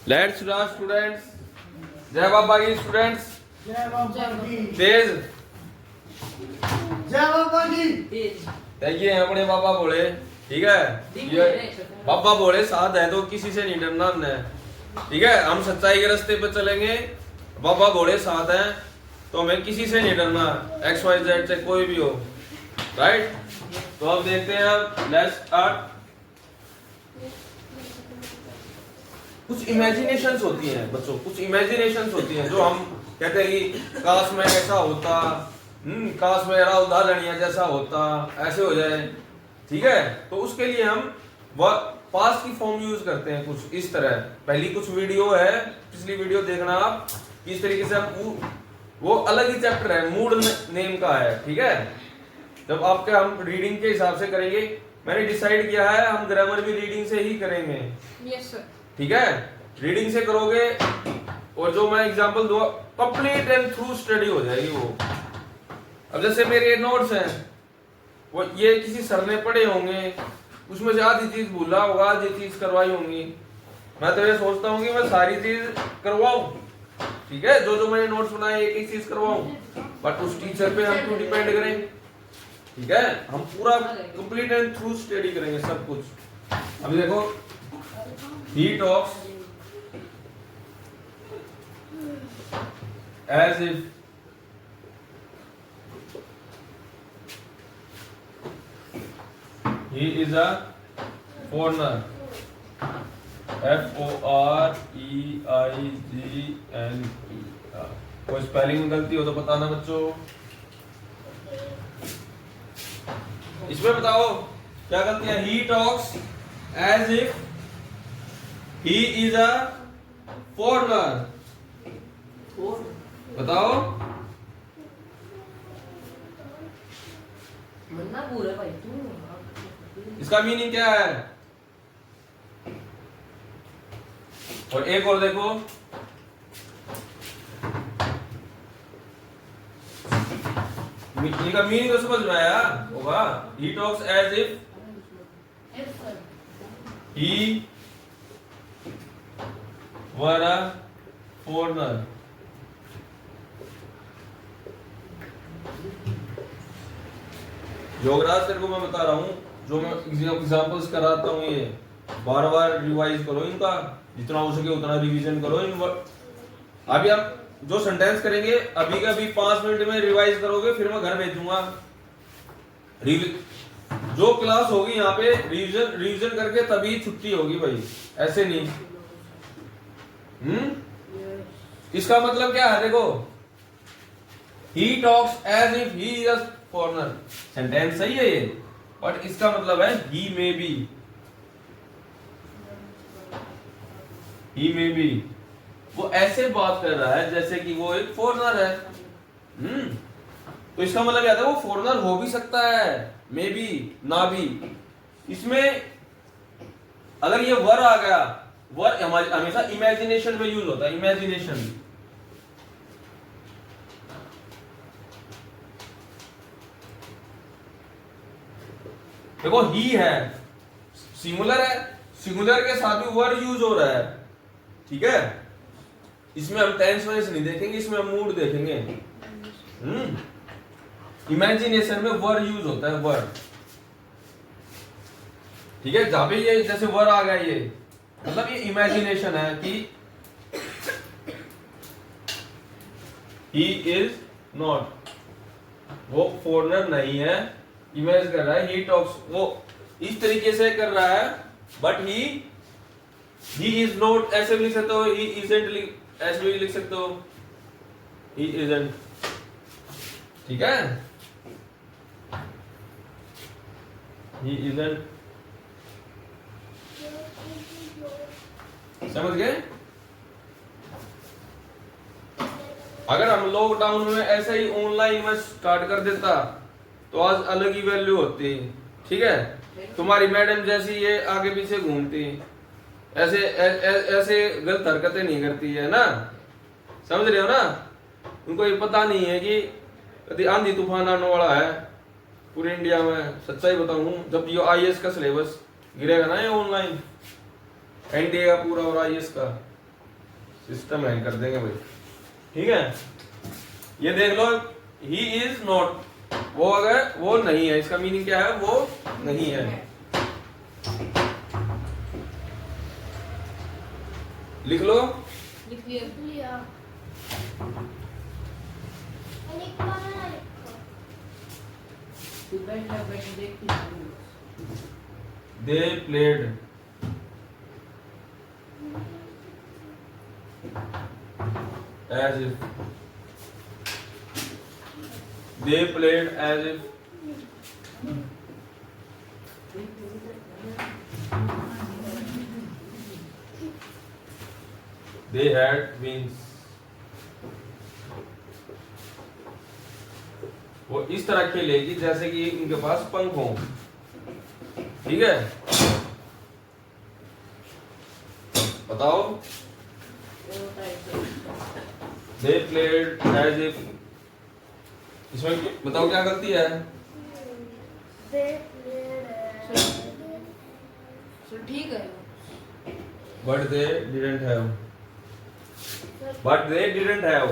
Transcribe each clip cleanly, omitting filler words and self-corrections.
Let's start students. जय बाबा की students. जय बाबा की। तेज। जय बाबा की। देखिए अपने बाबा बोले, ठीक है, ये बाबा बोले साथ है तो किसी से नहीं डरना हमने, ठीक है। हम सच्चाई के रास्ते पे चलेंगे, बाबा बोले साथ है तो हमें किसी से नहीं डरना, एक्स वाई जेड से कोई भी हो, राइट। तो अब देखते हैं, अब लेट्स स्टार्ट। कुछ इमेजिनेशंस होती हैं बच्चों, कुछ इमेजिनेशंस होती हैं जो हम कहते हैं कि काश में ऐसा होता, काश में राहुल दालनिया जैसा होता, ऐसे हो जाए, ठीक है। तो उसके लिए हम पास्ट की फॉर्म यूज करते हैं कुछ इस तरह। पहली कुछ वीडियो है, पिछली वीडियो देखना आप, किस तरीके से हम वो अलग ही चैप्टर है, मूड नेम का है, ठीक है। जब आपके हम रीडिंग के हिसाब से करेंगे, मैंने डिसाइड किया है हम ग्रामर भी रीडिंग से ही करेंगे, यस सर, ठीक है। रीडिंग से करोगे और जो मैं एग्जांपल दूंगा कंप्लीट एंड थ्रू स्टडी हो जाएगी वो। अब जैसे मेरे नोट्स हैं, वो ये किसी सर ने पढ़े होंगे, उसमें से आधी चीज भूला होगा, आधी चीज करवाई होंगी। मैं तो ये सोचता हूँ कि मैं सारी चीज करवाऊं, ठीक है, जो जो मैंने नोट्स बनाए एक एक चीज करवाऊं, बट उस टीचर पे हम क्यों डिपेंड करें, ठीक है। हम पूरा कंप्लीट एंड थ्रू स्टडी करेंगे सब कुछ। अभी देखो, he talks as if he is a foreigner, FOREIGNER। कोई स्पेलिंग में गलती हो तो बताना बच्चों। इसमें बताओ क्या गलती है। he talks as if he is a foreigner, बताओ। मन्ना पूरा भाई तू। इसका मीनिंग क्या है। और एक और देखो, इनका मीनिंग तो समझ में आया होगा। he talks as if he were a foreigner। Geography तेरे को मैं बता रहा हूँ, जो मैं एग्जांपल्स कराता हूँ, ये बार बार रिवाइज करो इनका, जितना हो सके उतना रिवीजन करो इन। अभी आप जो सेंटेंस करेंगे अभी का अभी 5 मिनट में रिवाइज करोगे, फिर मैं घर भेजूंगा। जो क्लास होगी यहाँ पे रिवीजन करके तभी छुट्टी होगी भाई, ऐसे नहीं। इसका मतलब क्या है देखो, he talks as if he is a foreigner, sentence सही है ये, बट इसका मतलब है he may be, he may be। वो ऐसे बात कर रहा है जैसे कि वो एक फॉरेनर है। तो इसका मतलब क्या था, वो फॉरेनर हो भी सकता है, मे बी ना भी। इसमें अगर ये वर आ गया, वर हमेशा इमेजिनेशन में यूज होता है, इमेजिनेशन। देखो ही है, सिंगुलर है, सिंगुलर के साथ भी वर यूज हो रहा है, ठीक है। इसमें हम टेंस वेंस नहीं देखेंगे, इसमें हम मूड देखेंगे। इमेजिनेशन में वर यूज होता है, वर, ठीक है। जहां पे ये जैसे वर आ गया, ये मतलब ये इमेजिनेशन है कि ही इज नॉट, वो फॉरेनर नहीं है, इमेज कर रहा है। ही टॉक्स, वो इस तरीके से कर रहा है, बट ही इज नॉट, ऐसे भी लिख सकते हो, ही इजंट, ऐसे भी लिख सकते हो, ही इजंट, ठीक है। ही इजंट, समझ गए। अगर हम लॉकडाउन में ऐसे ही ऑनलाइन में स्टार्ट कर देता तो आज अलग ही वैल्यू होती, ठीक है। तुम्हारी मैडम जैसी ये आगे पीछे घूमती, ऐसे ऐसे गलत हरकतें नहीं करती है ना, समझ रहे हो ना। उनको ये पता नहीं है कि आंधी तूफान आने वाला है पूरे इंडिया में। सच्चाई बताऊं, जब ये आईएएस का सिलेबस गिरेगा ना ये ऑनलाइन, एनडीए का पूरा और आईएएस का, सिस्टम हैंग कर देंगे भाई। ठीक है, ये देख लो, ही इज नॉट, वो अगर वो नहीं है, इसका मीनिंग क्या है, वो नहीं है। लिख लो, लिख लिया। लिया तू बैठ जा, बैठ देखती हूँ। They played as if, they played as if they had wings। वो इस तरह खेलेगी जैसे कि उनके पास पंख हो। ठीक है, बताओ, they played as if, इसमें बताओ क्या गलती है? सर ठीक है। But they didn't have, but they didn't have,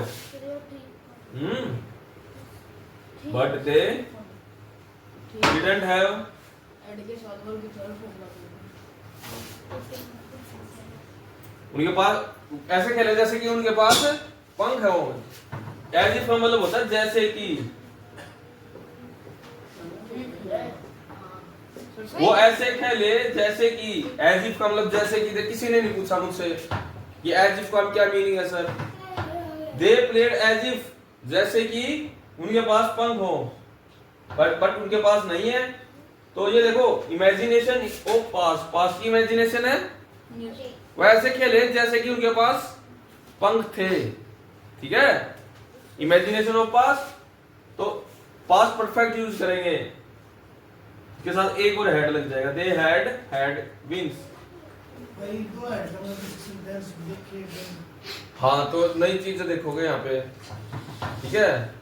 but they didn't have, add के साथ और कुछ और फॉर्मूला उनके पास ऐसे खेले जैसे कि उनके पास पंख है। वो एज इफ का मतलब होता है जैसे कि, वो ऐसे खेले जैसे कि, एज इफ का मतलब जैसे कि, किसी ने नहीं पूछा मुझसे कि एज इफ का क्या मीनिंग है sir. They played as if, जैसे कि उनके पास पंख हो, बट उनके पास नहीं है। तो ये देखो, इमेजिनेशन ऑफ पास, पास की इमेजिनेशन है, वैसे खेले जैसे कि उनके पास पंख थे। ठीक है, इमेजिनेशन ऑफ पास, तो पास परफेक्ट यूज करेंगे, इसके साथ एक और हेड लग जाएगा, दे हैड विंग्स। भाई दो है तो मैं सेंटेंस देखिए। हाँ, तो नई चीज देखोगे यहाँ पे। ठीक है,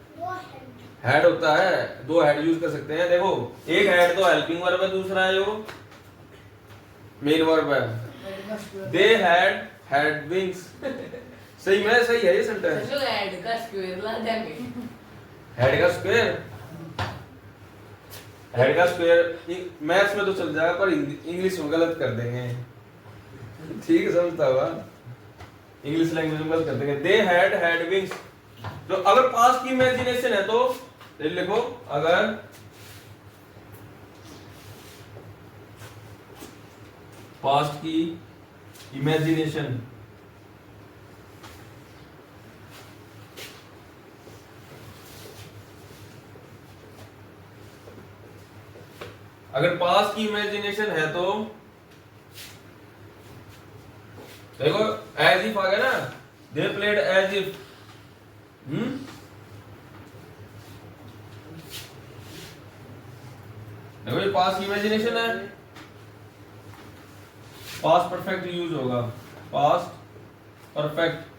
हेड होता है, दो हेड यूज कर सकते हैं। देखो, एक हेड तो हेल्पिंग वर्ब है, दूसरा है जो मेन वर्ब है। दे हैड विंग्स। सही में सही है ये सेंटेंस। जो ऐड का स्क्वायर ला देंगे। हेड का स्क्वायर, हेड का स्क्वायर मैथ्स में तो चल जाएगा, पर इंग्लिश में गलत कर देंगे। ठीक है, समझता हुआ, इंग्लिश लैंग्वेज में गलत कर देंगे। दे हैड विंग्स। तो अगर पास्ट की इमेजिनेशन है तो लिखो, अगर पास्ट की इमेजिनेशन अगर पास्ट की इमेजिनेशन है तो देखो, एज इफ आ गया ना, दे प्लेड एज इफ। देखो, ये पास्ट की इमेजिनेशन है, पास्ट परफेक्ट यूज होगा, पास्ट परफेक्ट।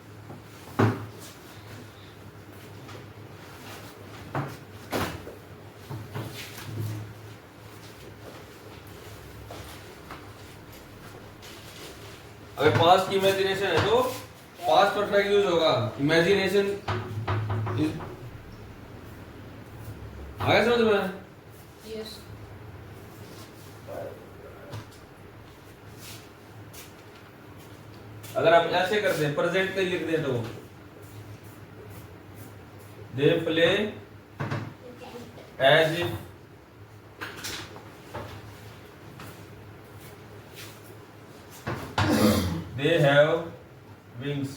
अगर पास्ट की इमेजिनेशन है तो पास्ट परफेक्ट यूज होगा। इमेजिनेशन आया समझ में? यस। अगर आप ऐसे करते हैं, प्रेजेंट पे लिख दें तो they play as if they have wings.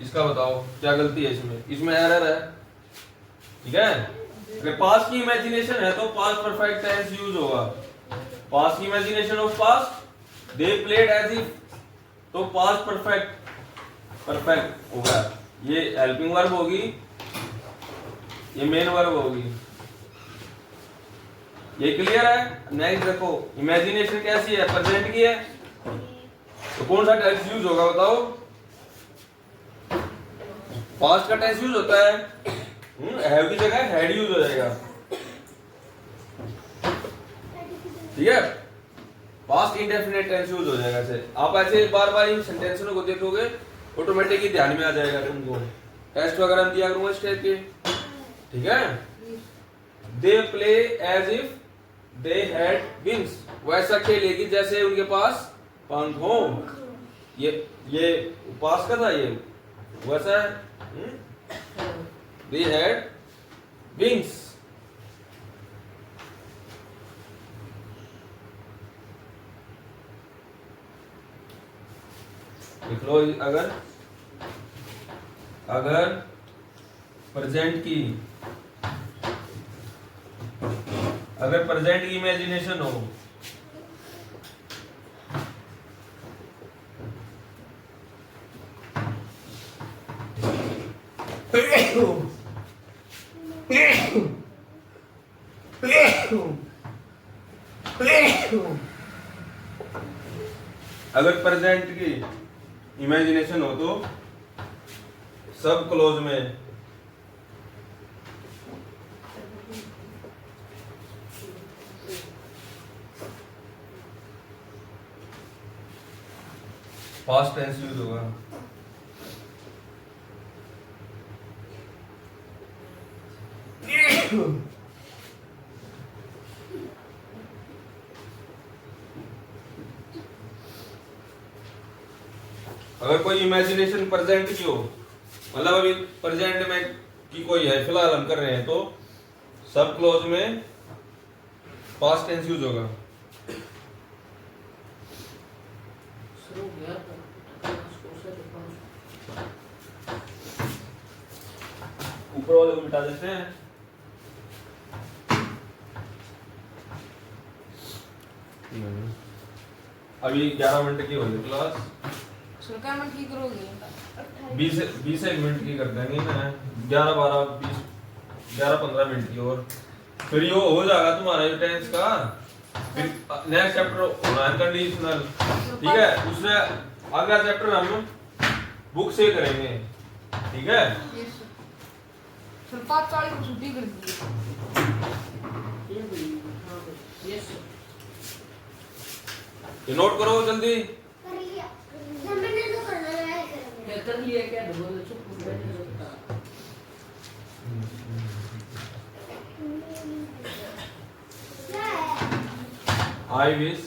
इसका बताओ क्या गलती है इसमें? इसमें एरर है। ठीक है, अगर पास्ट की इमेजिनेशन है तो पास्ट परफेक्ट टेंस यूज होगा। पास्ट की imagination of past, they played as if, तो पास्ट परफेक्ट होगा। ये हेल्पिंग वर्ब होगी, ये मेन वर्ब होगी। ये क्लियर है? नेक्स्ट देखो, इमेजिनेशन कैसी है? प्रेजेंट की है, तो कौन सा टेंस यूज होगा बताओ? पास्ट का टेंस यूज होता है, हैव की जगह हैड यूज हो जाएगा। ठीक है, पास्ट इंडेफिनिट टेंस यूज हो जाएगा ऐसे। आप ऐसे बार बार इन सेंटेंसों को देखोगे ऑटोमेटिकली ध्यान में आ जाएगा तुमको। टेस्ट वगैरह में दिया करूंगा इस टाइप के, ठीक है। They play as if they had wings, वैसा खेलेगी जैसे उनके पास पंख हो। ये पास का था, ये वैसा है। दे हैड विंग्स। लिख लो, अगर प्रेजेंट की इमेजिनेशन हो अगर प्रेजेंट की इमेजिनेशन हो तो सब क्लोज में पास्ट टेंस यूज होगा। अगर कोई इमेजिनेशन प्रेजेंट की हो, मतलब अभी प्रेजेंट में की कोई है, फिलहाल हम कर रहे हैं, तो सब क्लोज में पास्ट टेंस यूज होगा। ऊपर वाले को मिटा देते हैं। अभी 11 मिनट की होगी क्लास। सरकार में ठीक करोगे 20 मिनट की कर देंगे ना, 11-15 मिनट की, और फिर ये हो जाएगा तुम्हारा ये टेंस का। फिर नेक्स्ट चैप्टर होना है कंडीशनल, ठीक है। उसमें अगला चैप्टर हम बुक से करेंगे, ठीक है। सर 5:40 को छुट्टी कर दी। ये नोट करो जल्दी। कर लिया क्या बोल चुप बैठे रहता। I wish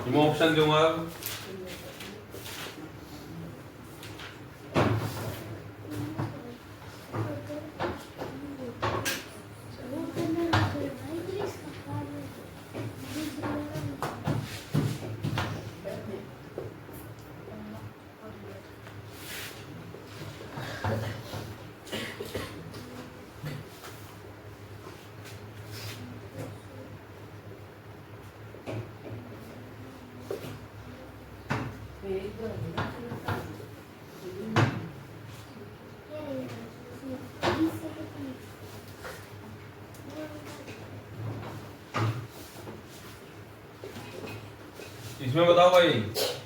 मैं ऑप्शन दूंगा। इसमें बताओ भाई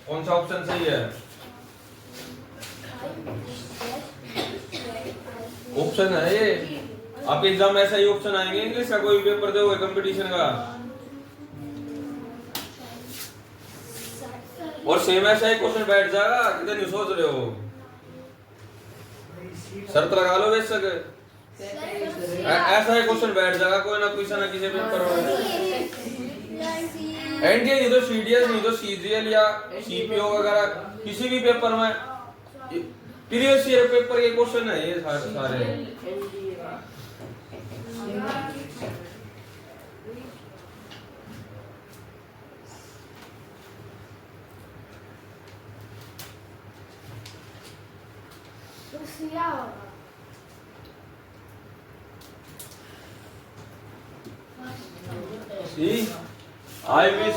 कौन सा ऑप्शन सही है। ऑप्शन है ये, आप एग्जाम में ऐसा ही ऑप्शन आएंगे, इंग्लिश का कोई पेपर दोगे कंपटीशन का, और सेम ऐसा ही क्वेश्चन बैठ जाएगा। कितने नहीं सोच रहे हो, शर्त लगा लो बेशक ऐसा ही क्वेश्चन बैठ जाएगा कोई ना किसी पेपर में। एनडीए नहीं तो सीडीएस नहीं तो सीजीएल या सीपीओ वगैरह किसी भी पेपर में प्रीवियस ईयर पेपर के क्वेश्चन है ये सारे। आई विश,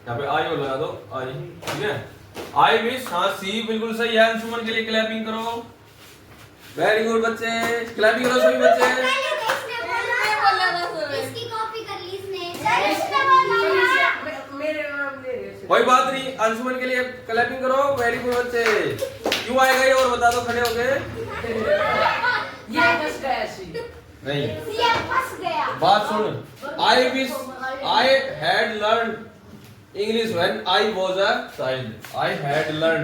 यहाँ पे आई लगा दो, आई, ठीक है। आई विश, हाँ सी बिल्कुल सही है। अंशुमन के लिए क्लैपिंग करो। वेरी गुड बच्चे, क्लैपिंग करो सभी बच्चे। इसकी कॉपी कर ली इसने। मेरे नाम ले रहे कोई बात नहीं, अंशुमन के लिए क्लैपिंग करो। वेरी गुड बच्चे। क्यों आएगा ये और बता दो खड़े होके। ये बस गया सी। नहीं, ये फंस गया। बात सुन। I wish I had learn English when I was a child. I had learn.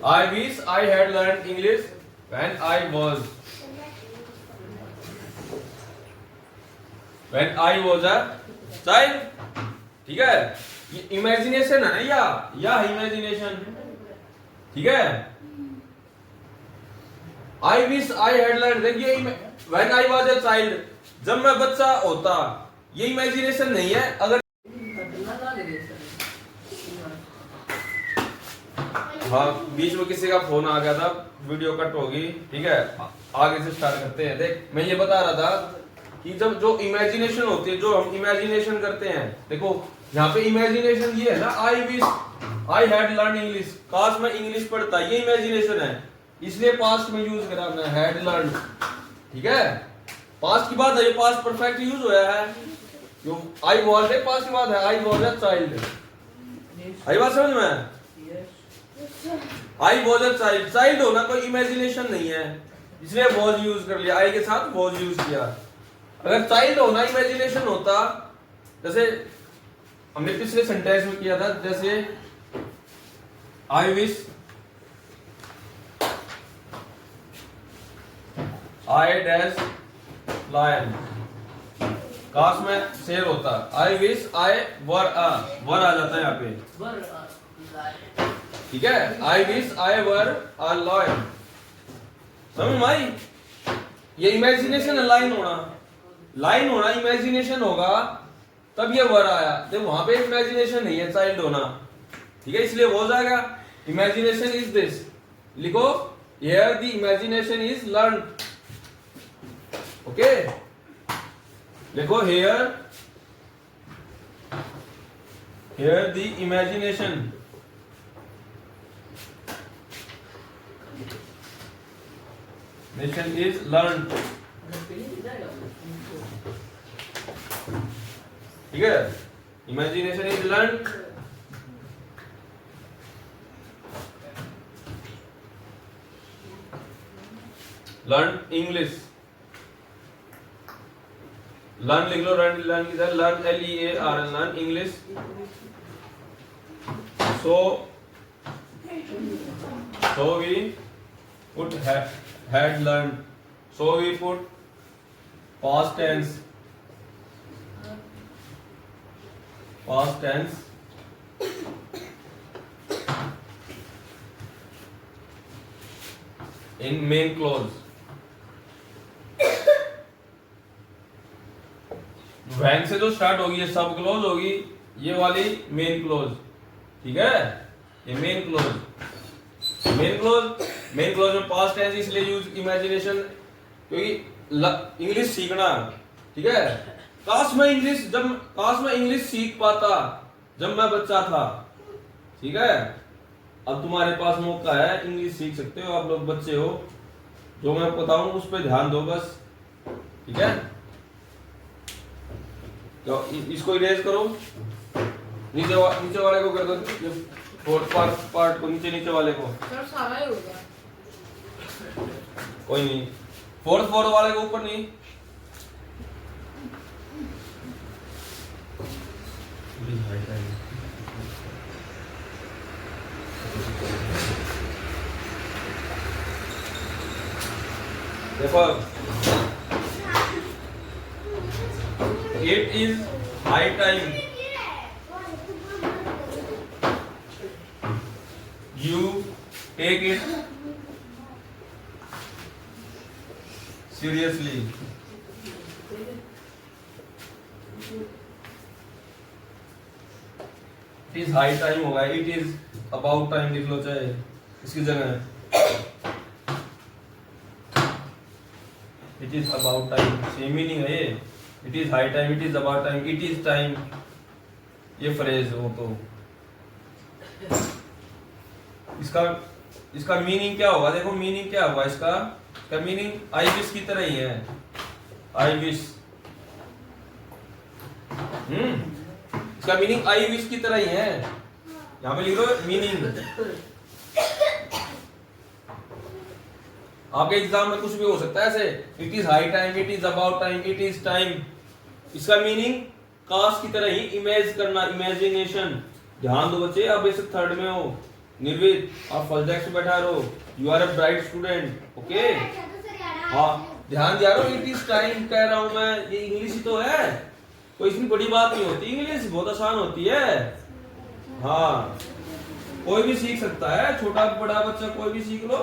I wish I had learned English when I was a child। ठीक है, ये इमेजिनेशन है ना, या इमेजिनेशन। ठीक है, I wish I had learned, देखिए when I was a child, जब मैं बच्चा होता, ये इमेजिनेशन नहीं है। अगर हाँ, बीच में किसी का फोन आ गया था, वीडियो कट होगी। ठीक है, आगे से स्टार्ट करते हैं। देख, मैं ये बता रहा था कि जब जो इमेजिनेशन होती है, जो हम इमेजिनेशन करते हैं, देखो यहाँ पे इमेजिनेशन ये है ना, आई wish I had learn English, काश मैं इंग्लिश पढ़ता, ये इमेजिनेशन है, इसलिए पास्ट में यूज करा हमने, हैड लर्न। ठीक है, पास्ट की बात है, ये पास्ट परफेक्ट यूज होया है। जो आई वाज है, पास्ट की बात है, आई वाज अ चाइल्ड। आई बात समझ में? I was a child, child होना कोई इमेजिनेशन नहीं है, इसलिए वॉज यूज कर लिया, आई के साथ वॉज यूज किया। अगर चाइल्ड होना इमेजिनेशन होता, जैसे हमने पिछले सेंटेंस में किया था, जैसे I wish I dash lion, काश में शेर होता। आई विश आई वर आ जाता है यहाँ पे। ठीक है, आई wish I were a lion. समझ में आई? ये इमेजिनेशन है, लाइन होना इमेजिनेशन होगा, तब ये वर आया। जब वहां पे इमेजिनेशन नहीं है, चाइल्ड होना। ठीक है, इसलिए वो जाएगा। इमेजिनेशन इज दिस, लिखो here the imagination is learn. Okay, लिखो here the imagination is learned। ठीक है, imagination is learn. Learn English, learn लिख लो, लर्न किधर, learn LEARN, learn English. so we put had learned, so we put past tense in main clause। When से जो start होगी ये सब क्लोज होगी, ये वाली मेन क्लोज। ठीक है, ये मेन क्लोज में पास्ट टेंस इसलिए यूज इमेजिनेशन, क्योंकि इंग्लिश सीखना। ठीक है, काश मैं इंग्लिश सीख पाता जब मैं बच्चा था। ठीक है, अब तुम्हारे पास मौका है, इंग्लिश सीख सकते हो, आप लोग बच्चे हो। जो मैं बताऊं उस पर ध्यान दो बस। ठीक है, तो इसको इरेज करो, नीचे वाले को कर दो, फोर्थ पार्ट को, नीचे वाले को। सर सारा ही हो गया। कोई नहीं, फोर्थ वाले को ऊपर नहीं। देखो, it is high time you take it seriously। it is high time होगा, it is about time लिख लो चाहे इसकी जगह। it is about time, same meaning है ये। It is high time, it is about time, it is time, ये phrase हो तो इसका मीनिंग क्या होगा? देखो मीनिंग क्या होगा इसका मीनिंग आई विश की तरह ही है। आई विश, इसका मीनिंग आई विश की तरह ही है। यहाँ पे लिख लो मीनिंग। आपके एग्जाम में कुछ भी हो सकता है ऐसे, it is high time, it is about time, it is time. इसका मीनिंग काश की तरह ही इमेज करना, इमेजिनेशन। ध्यान दो बच्चे, आप बेसिक थर्ड में हो। निर्विद, आप फर्स्ट डेस्क पे बैठा रहो, you are a bright student, okay. हाँ ध्यान दिया रहो, इट इज टाइम कह रहा हूं मैं, ये इंग्लिश ही तो है, कोई इसमें बड़ी बात नहीं होती, इंग्लिश बहुत आसान होती है। हाँ कोई भी सीख सकता है, छोटा बड़ा बच्चा कोई भी सीख लो।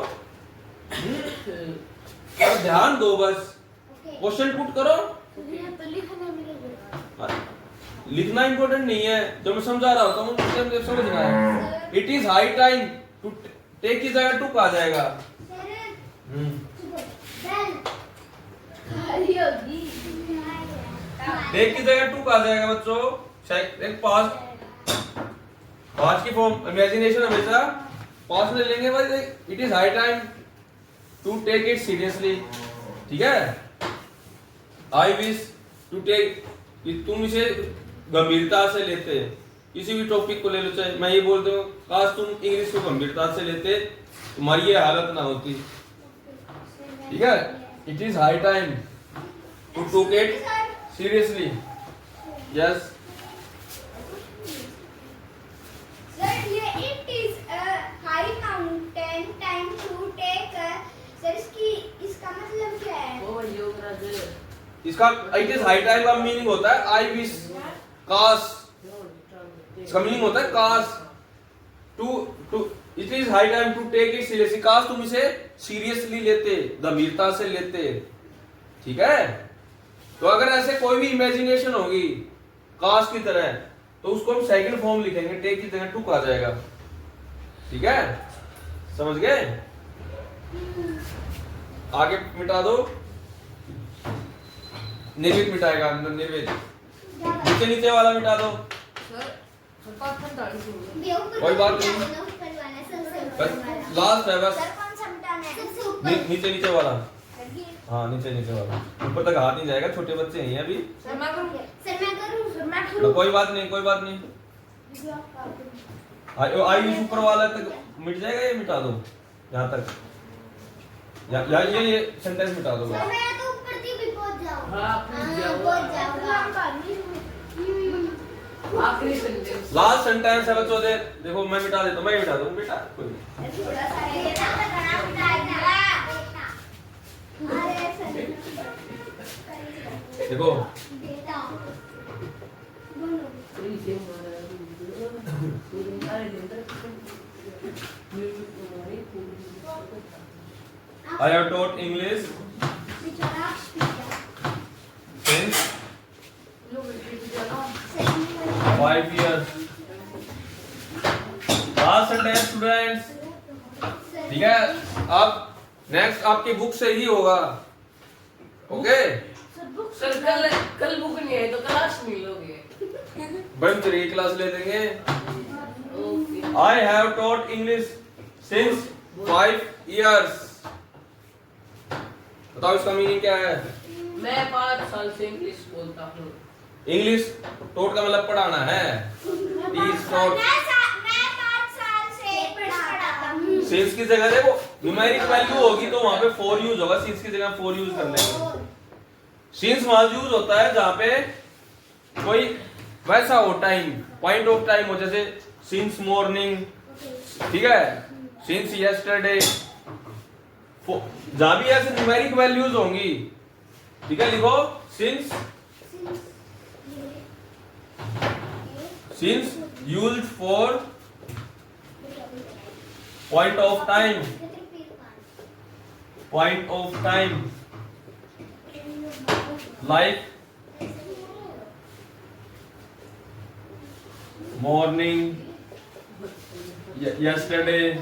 और ध्यान दो बस, क्वेश्चन पुट करो। लिखना इंपॉर्टेंट नहीं है, जब मैं समझा रहा होता हूँ समझना है। It is high time to take की जगह टू आ जाएगा। टेक की जगह टू आ जाएगा बच्चों। एक पास्ट की फॉर्म, इमेजिनेशन हमेशा पास्ट में लेंगे भाई। It is high time to take it seriously, ठीक है। आई विश टू टेक, तुम इसे गंभीरता से लेते, किसी भी टॉपिक को ले लो, चाहे मैं ये बोलता हूँ काश तुम इंग्लिश को गंभीरता से लेते, तुम्हारी ये हालत ना होती, ठीक है। It is high time to take it seriously, yes. इसका मतलब क्या है? इसका इट इज हाई टाइम का मीनिंग होता है आई विश, काश। इसका मीनिंग होता है काश, to it is high time to take it seriously, काश तुम इसे सीरियसली लेते, गंभीरता से लेते, ठीक है। तो अगर ऐसे कोई भी इमेजिनेशन होगी काश की तरह, तो उसको हम सेकंड फॉर्म लिखेंगे, टेक की जगह टू आ जाएगा, ठीक है। समझ गए? आगे मिटा दो, निर्वित मिटाएगा, निर्वित। नीचे नीचे वाला मिटा दो, कोई बात नहीं, बस लास्ट है बस। नीचे नीचे वाला, हाँ नीचे नीचे वाला, ऊपर तक हाथ नहीं जाएगा, छोटे बच्चे हैं अभी। कोई बात नहीं, कोई बात नहीं। आई ऊपर वाला तक मिट जाएगा, ये मिटा दो यहाँ तक, या ये सेंटेंस मिटा दो। लास्ट सेंटेंस है बच्चों, देखो मैं मिटा देता हूँ, मैं मिटा दूँ बेटा, कोई देखो। I have taught English since 5 years. Last sentence students, ठीक है। अब नेक्स्ट आपकी बुक से ही होगा, ओके। सर कल बुक नहीं है तो क्लास नहीं लोगे? बड़ी तेरी क्लास ले देंगे। Okay. I have taught English since 5 years. बताओ इसका मीनिंग क्या है? मैं 5 साल से इंग्लिश बोलता हूँ। इंग्लिश टोट का मतलब पढ़ाना है। Is taught। सिंस की जगह देखो न्यूमेरिक वैल्यू होगी तो वहां पे फॉर यूज होगा, सिंस की जगह फॉर यूज कर लेंगे। सिंस वहां यूज होता है जहां पे कोई वैसा हो टाइम, पॉइंट ऑफ टाइम हो, जैसे सिंस मॉर्निंग, ठीक है, सिंस यस्टरडे, जहां भी ऐसे न्यूमेरिक वैल्यूज होंगी, ठीक है, लिखो since used for point of time, like morning, yesterday,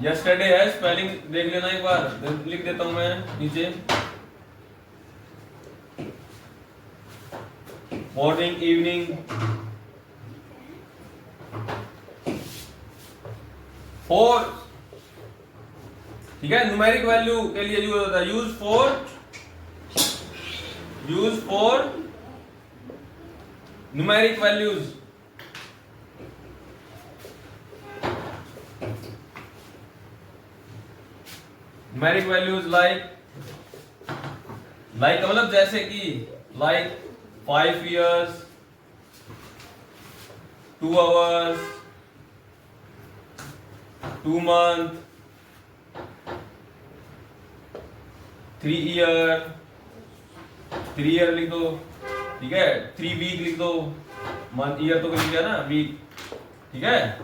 yesterday है, स्पेलिंग देख लेना एक बार, लिख देता हूं मैं नीचे। मॉर्निंग, इवनिंग, फोर, ठीक है। न्यूमेरिक वैल्यू के लिए यूज होता है use for numeric values. Numeric values like मतलब जैसे कि like 5 years, 2 hours, 2 month, 3 year, 3 year लिख दो, ठीक है। 3 week लिख दो, मंथ ईयर तो लिख दिया ना, वीक, ठीक है,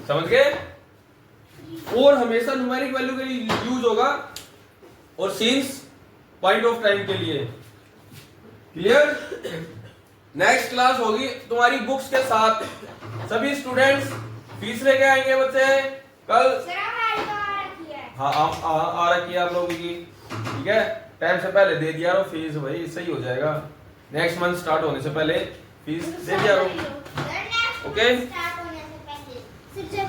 समझ गए। और हमेशा न्यूमेरिक वैल्यू के लिए यूज होगा और सिंस पॉइंट ऑफ टाइम के लिए। क्लियर। नेक्स्ट क्लास होगी तुम्हारी बुक्स के साथ। सभी स्टूडेंट्स फीस लेके आएंगे बच्चे कल। सर हमारी तो आ रखी है। हाँ आ रखी है आप लोगों की, ठीक है। टाइम से पहले दे दिया रहो फीस, भाई सही हो जाएगा। नेक्स्ट मंथ स्टार्ट होने से पहले फीस दे दिया रहो, ओके। स्टार्ट होने से पहले सिर्फ जब